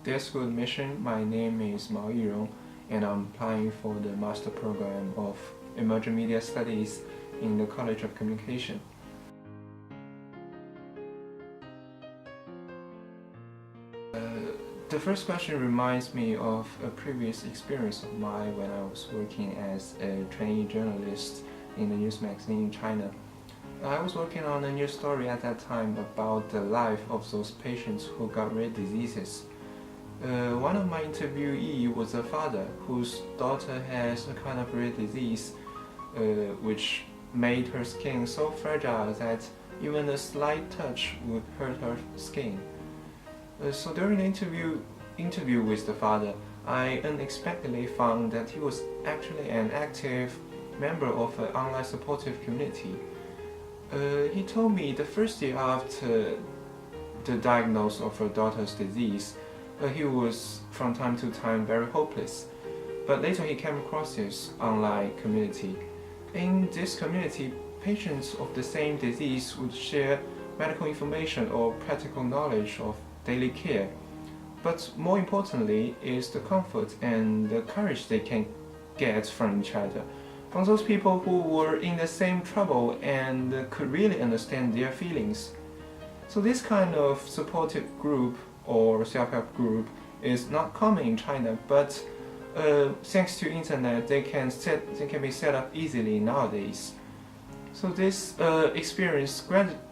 Dear School Admission, my name is Mao Yirong, and I'm applying for the Master Program of Emerging Media Studies in the College of Communication. The first question reminds me of a previous experience of mine when I was working as a trainee journalist in the news magazine in China. I was working on a news story at that time about the life of those patients who got rare diseases. One of my interviewees was a father whose daughter has a kind of rare disease which made her skin so fragile that even a slight touch would hurt her skin. So during the interview with the father, I unexpectedly found that he was actually an active member of an online supportive community. He told me the first year after the diagnosis of her daughter's disease, he was from time to time very hopeless. But later he came across his online community. In this community, patients of the same disease would share medical information or practical knowledge of daily care. But more importantly is the comfort and the courage they can get from each other, from those people who were in the same trouble and could really understand their feelings. So this kind of supportive group or self-help group is not common in China, but thanks to internet they can be set up easily nowadays. So this experience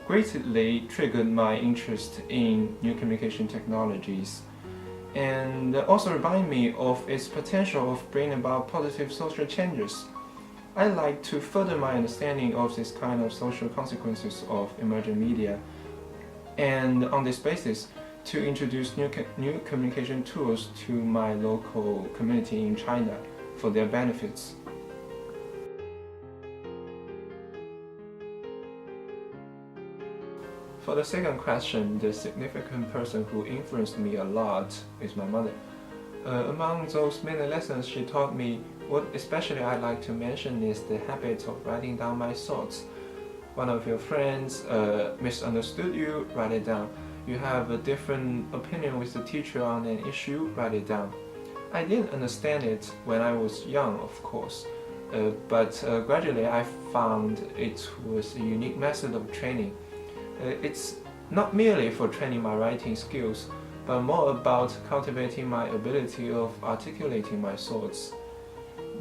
greatly triggered my interest in new communication technologies, and also reminded me of its potential of bringing about positive social changes. I like to further my understanding of this kind of social consequences of emerging media, and on this basis to introduce new communication tools to my local community in China for their benefits. For the second question, the significant person who influenced me a lot is my mother. Among those many lessons she taught me, what especially I like to mention is the habit of writing down my thoughts. One of your friends misunderstood you, write it down. You have a different opinion with the teacher on an issue, write it down. I didn't understand it when I was young, of course, but gradually I found it was a unique method of training. It's not merely for training my writing skills, but more about cultivating my ability of articulating my thoughts.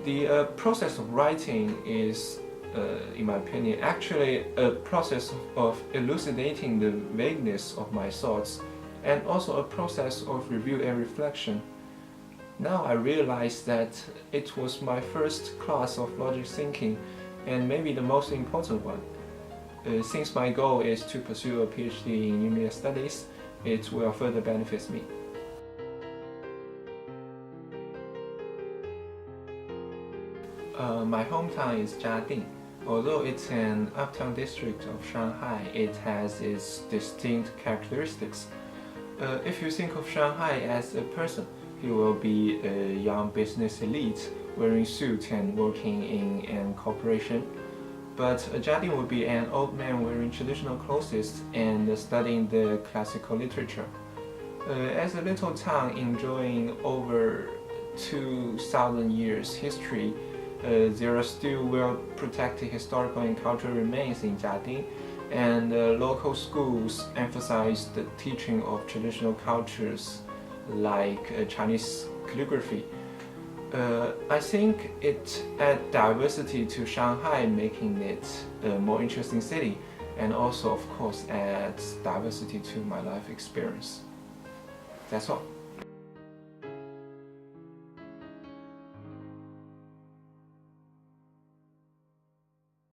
The process of writing is, in my opinion, actually a process of elucidating the vagueness of my thoughts, and also a process of review and reflection. Now I realize that it was my first class of logic thinking, and maybe the most important one. Since my goal is to pursue a PhD in new media studies, it will further benefit me. My hometown is Jiading. Although it's an uptown district of Shanghai, it has its distinct characteristics. If you think of Shanghai as a person, he will be a young business elite wearing suits and working in an corporation. But Jiading would be an old man wearing traditional clothes and studying the classical literature. As a little town enjoying over 2,000 years history, there are still well-protected historical and cultural remains in Jiading, and local schools emphasize the teaching of traditional cultures like Chinese calligraphy. I think it adds diversity to Shanghai, making it a more interesting city, and also, of course, adds diversity to my life experience. That's all.